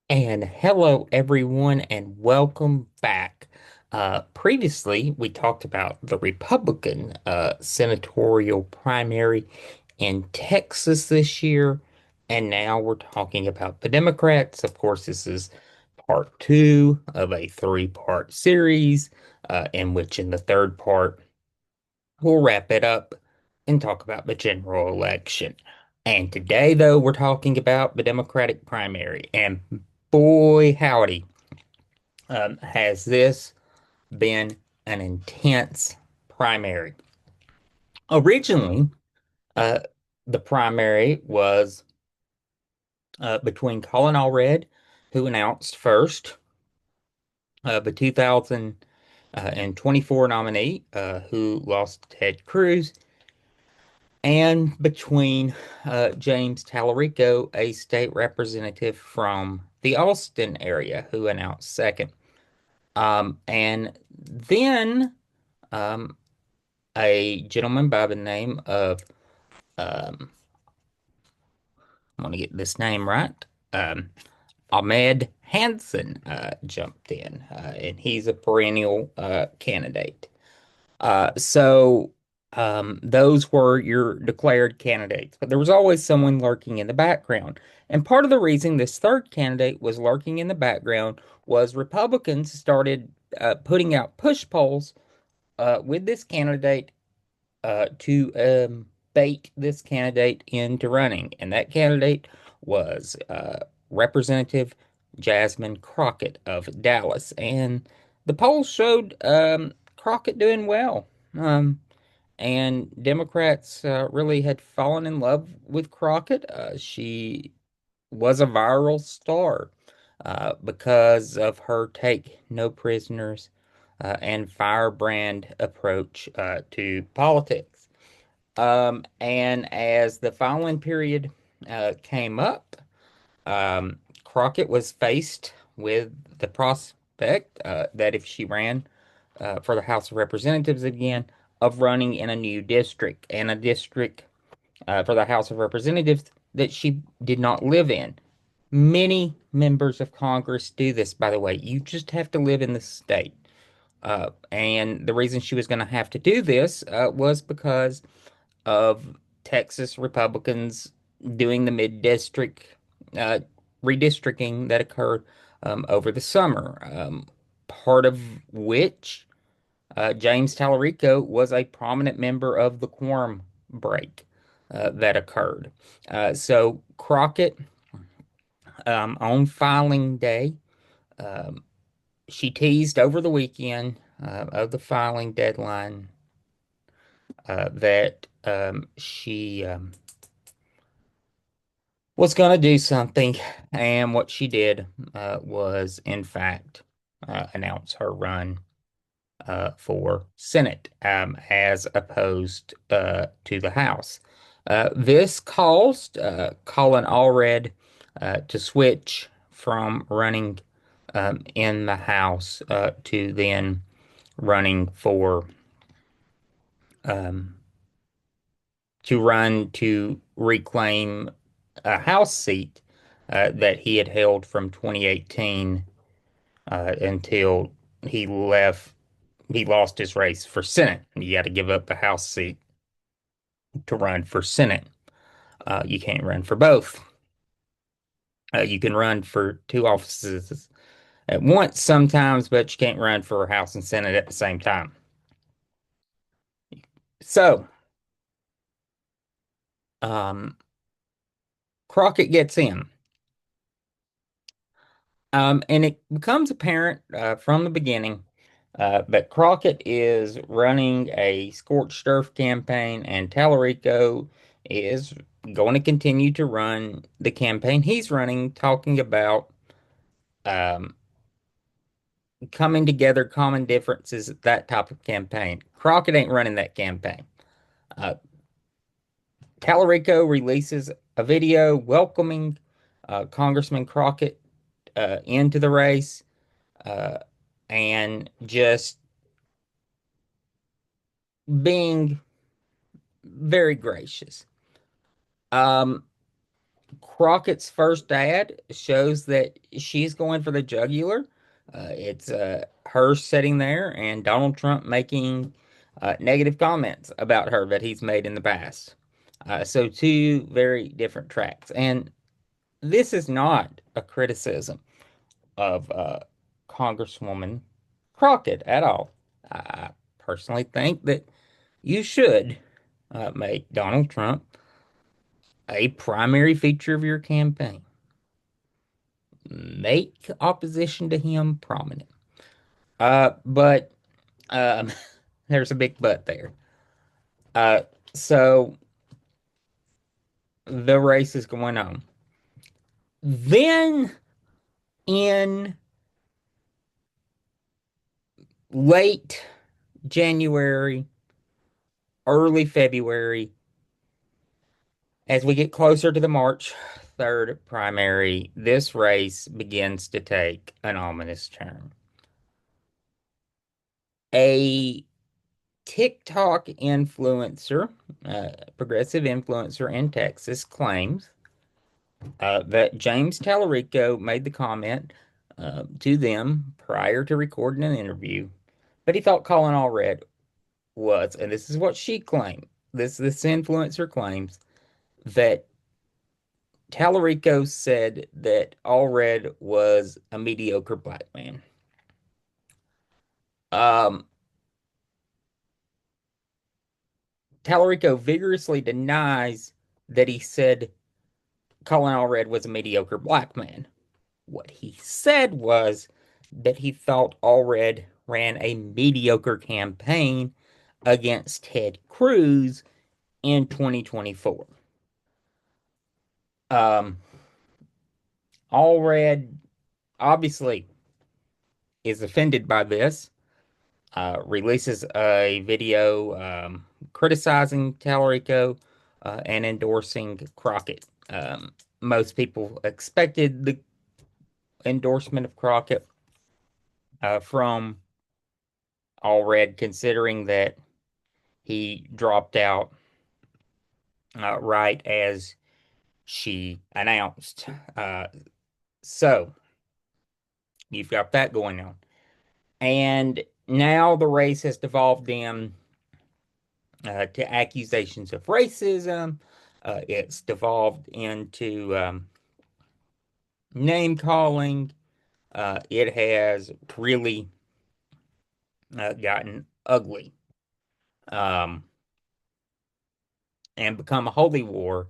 And hello, everyone, and welcome back. Previously, we talked about the Republican senatorial primary in Texas this year, and now we're talking about the Democrats. Of course, this is part two of a three-part series, in which in the third part, we'll wrap it up and talk about the general election. And today, though, we're talking about the Democratic primary. And boy, howdy, has this been an intense primary. Originally, uh, the primary was between Colin Allred, who announced first, the 2024 nominee, who lost to Ted Cruz, and between James Tallarico, a state representative from the Austin area, who announced second. And then um, a gentleman by the name of, um, I want to get this name right, um, Ahmed Hansen jumped in, and he's a perennial candidate. So those were your declared candidates, but there was always someone lurking in the background. And part of the reason this third candidate was lurking in the background was Republicans started putting out push polls with this candidate to bait this candidate into running. And that candidate was Representative Jasmine Crockett of Dallas. And the polls showed Crockett doing well. And Democrats really had fallen in love with Crockett. She was a viral star because of her take no prisoners and firebrand approach to politics. And as the filing period came up, Crockett was faced with the prospect that if she ran for the House of Representatives again, of running in a new district and a district for the House of Representatives that she did not live in. Many members of Congress do this, by the way. You just have to live in the state. And the reason she was going to have to do this was because of Texas Republicans doing the mid-district uh, redistricting that occurred over the summer, part of which James Tallarico was a prominent member of the quorum break that occurred. So Crockett, on filing day, um, she teased over the weekend of the filing deadline that she was going to do something, and what she did was, in fact, announce her run for Senate as opposed to the House. This caused Colin Allred to switch from running in the House to then running for um, to run to reclaim a House seat that he had held from 2018 until he left. He lost his race for Senate. You got to give up the House seat to run for Senate. You can't run for both. You can run for two offices at once sometimes, but you can't run for House and Senate at the same time. So, um, Crockett gets in. And it becomes apparent from the beginning that Crockett is running a scorched earth campaign, and Tallarico is going to continue to run the campaign he's running, talking about um, coming together, common differences, that type of campaign. Crockett ain't running that campaign. Uh, Tallarico releases a video welcoming Congressman Crockett into the race uh, and just being very gracious. Um, Crockett's first ad shows that she's going for the jugular. It's her sitting there and Donald Trump making negative comments about her that he's made in the past. So, two very different tracks. And this is not a criticism of Congresswoman Crockett at all. I personally think that you should make Donald Trump a primary feature of your campaign. Make opposition to him prominent. But um, there's a big but there. Uh, so the race is going on. Then in late January, early February, as we get closer to the March 3rd primary, this race begins to take an ominous turn. A TikTok influencer, progressive influencer in Texas, claims that James Tallarico made the comment to them prior to recording an interview, but he thought Colin Allred was, and this is what she claimed. This influencer claims that Tallarico said that Allred was a mediocre black man. Um, Tallarico vigorously denies that he said Colin Allred was a mediocre black man. What he said was that he thought Allred ran a mediocre campaign against Ted Cruz in 2024. Um, Allred obviously is offended by this, releases a video criticizing Tallarico and endorsing Crockett. Most people expected the endorsement of Crockett from Allred, considering that he dropped out right as she announced. So you've got that going on. And now the race has devolved in to accusations of racism. It's devolved into name calling. It has really gotten ugly um, and become a holy war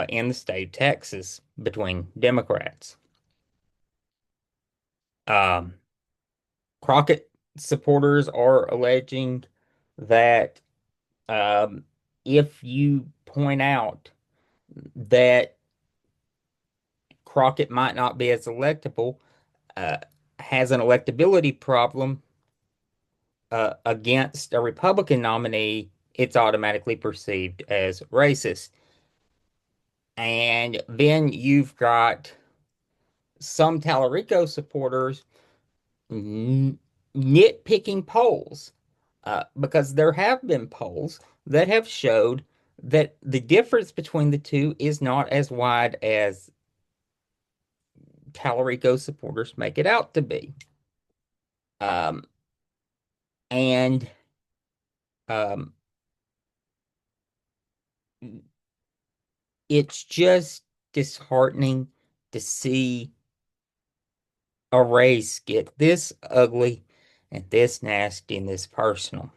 in the state of Texas between Democrats. Um, Crockett supporters are alleging that um, if you point out that Crockett might not be as electable, uh, has an electability problem against a Republican nominee, it's automatically perceived as racist. And then you've got some Tallarico supporters nitpicking polls because there have been polls that have showed that the difference between the two is not as wide as Tallarico supporters make it out to be. Um, and um, it's just disheartening to see a race get this ugly and this nasty and this personal.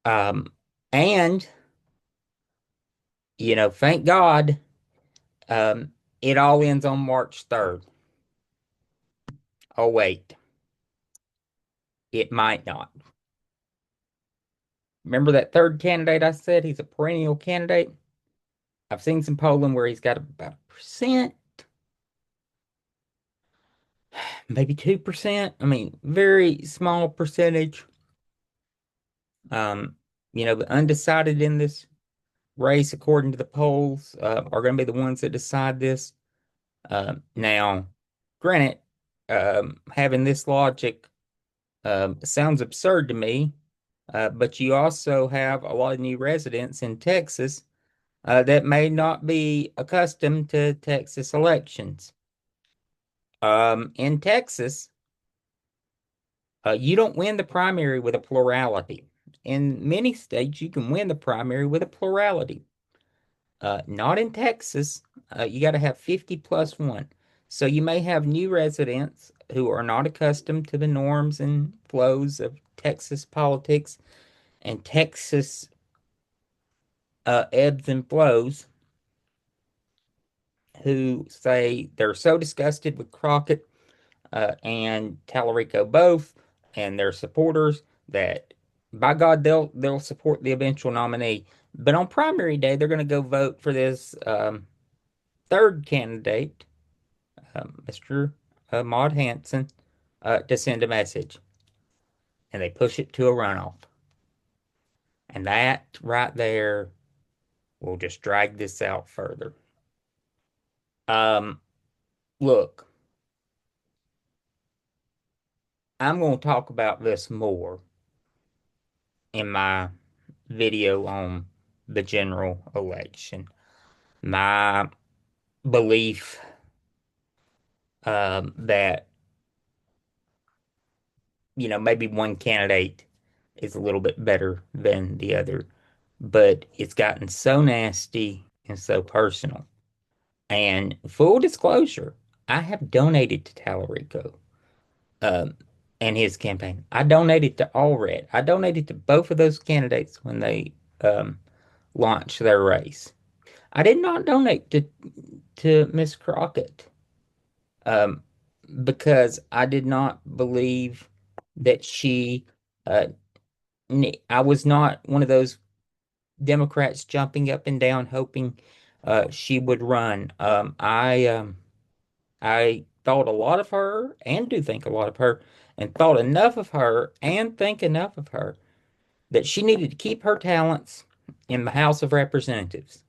Um, and, thank God, um, it all ends on March 3rd. Oh, wait, it might not. Remember that third candidate I said he's a perennial candidate? I've seen some polling where he's got about a percent, maybe 2%. I mean, very small percentage. Um, the undecided in this race, according to the polls, are going to be the ones that decide this. Now, granted, having this logic sounds absurd to me, but you also have a lot of new residents in Texas that may not be accustomed to Texas elections. In Texas, you don't win the primary with a plurality. In many states, you can win the primary with a plurality. Not in Texas. You got to have 50 plus one. So you may have new residents who are not accustomed to the norms and flows of Texas politics and Texas ebbs and flows who say they're so disgusted with Crockett and Tallarico both and their supporters that by God they'll support the eventual nominee. But on primary day, they're going to go vote for this third candidate, Mr. Maud Hanson, to send a message, and they push it to a runoff, and that right there will just drag this out further. Um, Look, I'm going to talk about this more in my video on the general election. My belief that, maybe one candidate is a little bit better than the other, but it's gotten so nasty and so personal. And full disclosure, I have donated to Tallarico um, and his campaign. I donated to Allred. I donated to both of those candidates when they um, launched their race. I did not donate to Miss Crockett um, because I did not believe that she. Uh, I was not one of those Democrats jumping up and down hoping she would run. I thought a lot of her and do think a lot of her, and thought enough of her and think enough of her that she needed to keep her talents in the House of Representatives.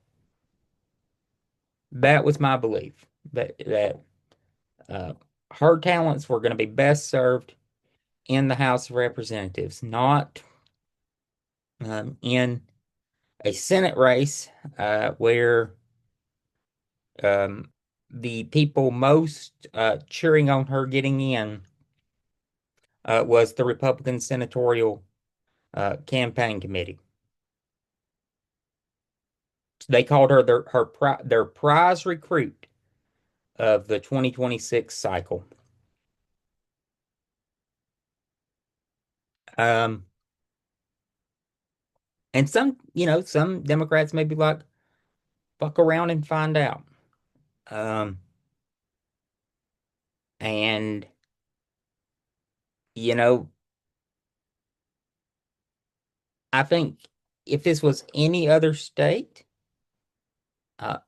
That was my belief that uh, her talents were going to be best served in the House of Representatives, not in a Senate race where um, the people most cheering on her getting in was the Republican Senatorial campaign committee. They called her their prize recruit of the 2026 cycle. Um, and some Democrats may be like, fuck around and find out. Um, and you know, I think if this was any other state,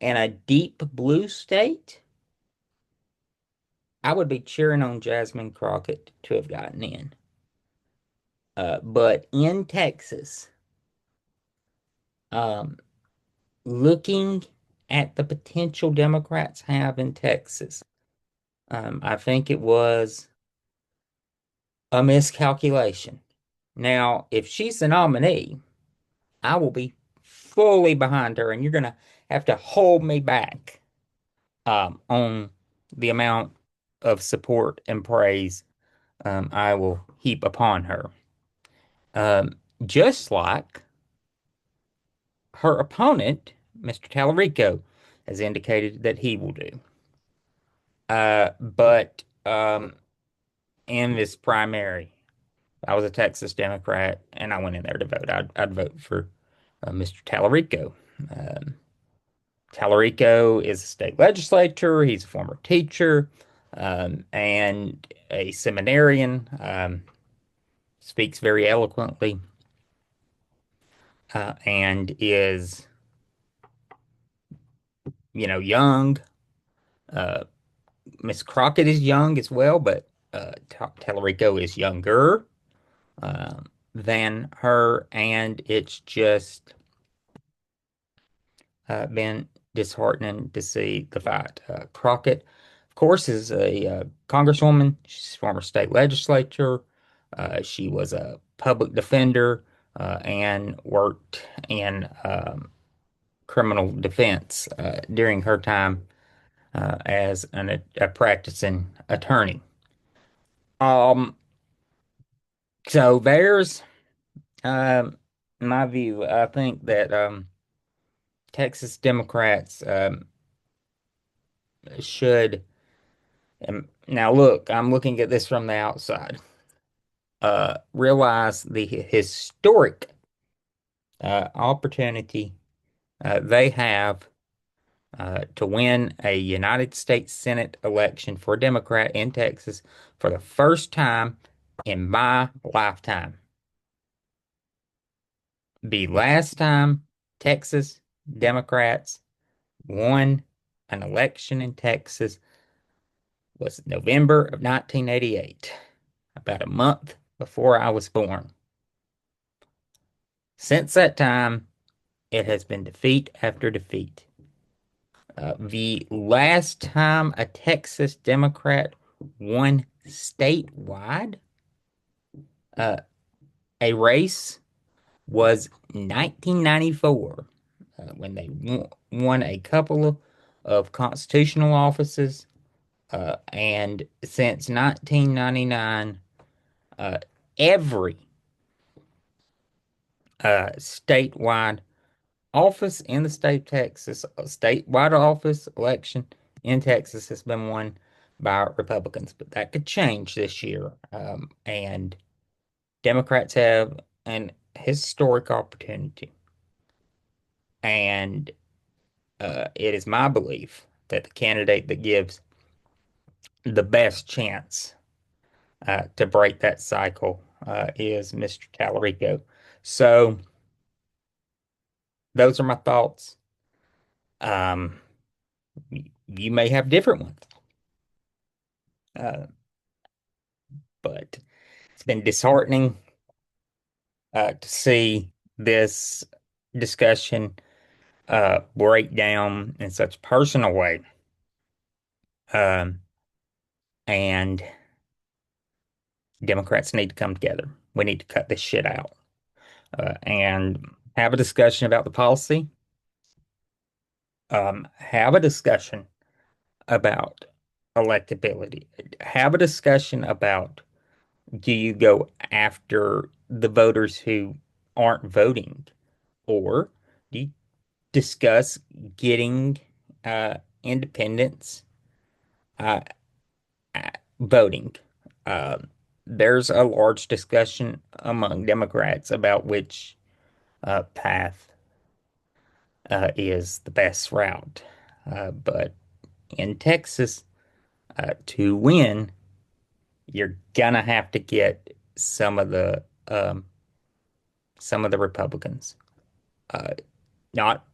and a deep blue state, I would be cheering on Jasmine Crockett to have gotten in. But in Texas, um, looking at the potential Democrats have in Texas, I think it was a miscalculation. Now, if she's the nominee, I will be fully behind her, and you're going to have to hold me back on the amount of support and praise I will heap upon her. Um, just like her opponent, Mr. Tallarico, has indicated that he will do. But in this primary, I was a Texas Democrat and I went in there to vote. I'd vote for Mr. Tallarico. Um, Tallarico is a state legislator. He's a former teacher and a seminarian. Speaks very eloquently and is, young. Uh, Miss Crockett is young as well, but Tallarico is younger than her, and it's just been disheartening to see the fight. Crockett, of course, is a congresswoman. She's a former state legislature. She was a public defender and worked in criminal defense during her time as a practicing attorney. Um, so there's my view. I think that Texas Democrats should. Now, look, I'm looking at this from the outside. Realize the historic opportunity they have to win a United States Senate election for a Democrat in Texas for the first time in my lifetime. The last time Texas Democrats won an election in Texas was November of 1988, about a month before I was born. Since that time, it has been defeat after defeat. The last time a Texas Democrat won statewide, uh, a race was 1994 when they won a couple of constitutional offices. And since 1999, uh, every statewide office in the state of Texas, a statewide office election in Texas has been won by Republicans, but that could change this year. And Democrats have an historic opportunity. And it is my belief that the candidate that gives the best chance to break that cycle is Mr. Tallarico. So those are my thoughts. Um, you may have different ones, uh, but it's been disheartening to see this discussion break down in such a personal way. Um, and Democrats need to come together. We need to cut this shit out and have a discussion about the policy. Have a discussion about electability. Have a discussion about, do you go after the voters who aren't voting, or do you discuss getting independents uh, voting? Uh, there's a large discussion among Democrats about which path is the best route. But in Texas, to win, you're gonna have to get some of the Republicans. Uh, Not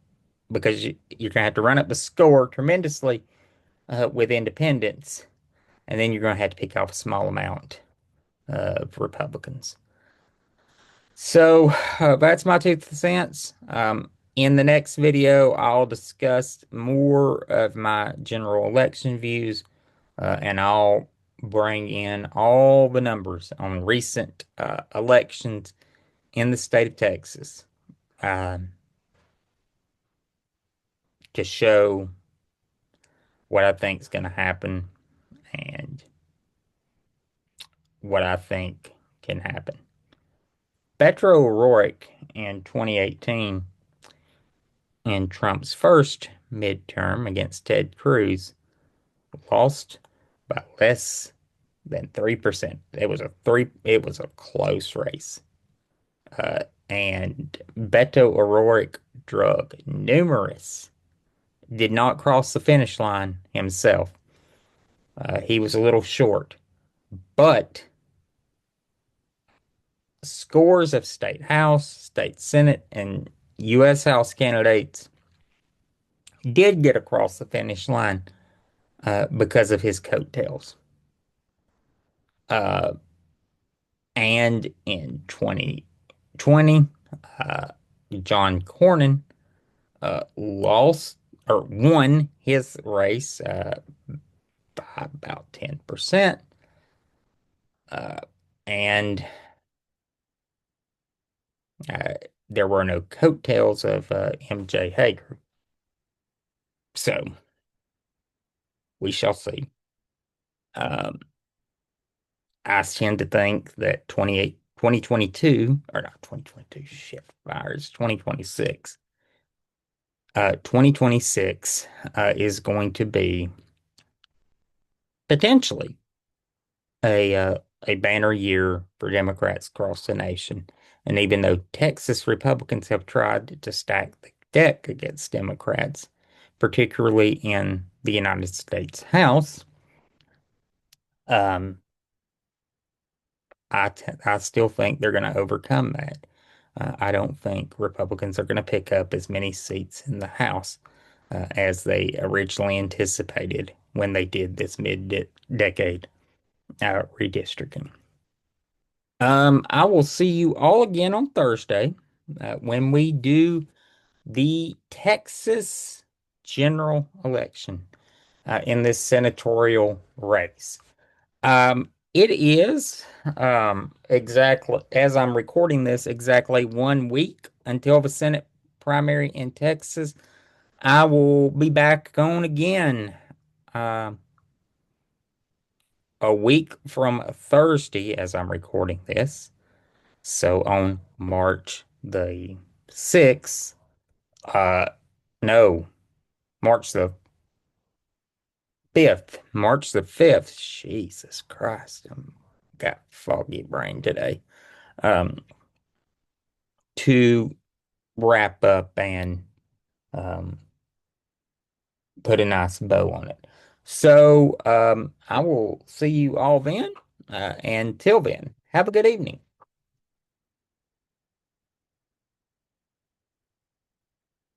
because you're gonna have to run up the score tremendously with independents, and then you're gonna have to pick off a small amount of Republicans. So that's my 2 cents. In the next video, I'll discuss more of my general election views, and I'll bring in all the numbers on recent elections in the state of Texas um, to show what I think is going to happen and what I think can happen. Beto O'Rourke in 2018, in Trump's first midterm against Ted Cruz, lost by less than 3%. It was a close race. And Beto O'Rourke drug numerous, did not cross the finish line himself. He was a little short, but scores of state House, state Senate, and U.S. House candidates did get across the finish line because of his coattails. Uh, and in 2020, uh, John Cornyn lost or won his race by about 10%. And uh, there were no coattails of MJ Hager. So we shall see. Um, I tend to think that 2022, or not 2022, shit, fires, 2026 is going to be potentially a banner year for Democrats across the nation. And even though Texas Republicans have tried to stack the deck against Democrats, particularly in the United States House, um, I still think they're going to overcome that. I don't think Republicans are going to pick up as many seats in the House as they originally anticipated when they did this mid-decade redistricting. I will see you all again on Thursday when we do the Texas general election in this senatorial race. It is exactly as I'm recording this, exactly 1 week until the Senate primary in Texas. I will be back on again uh, a week from Thursday as I'm recording this. So on March the 6th, uh, no, March the 5th, March the 5th, Jesus Christ, I'm got foggy brain today, um, to wrap up and um, put a nice bow on it. So I will see you all then. And till then, have a good evening.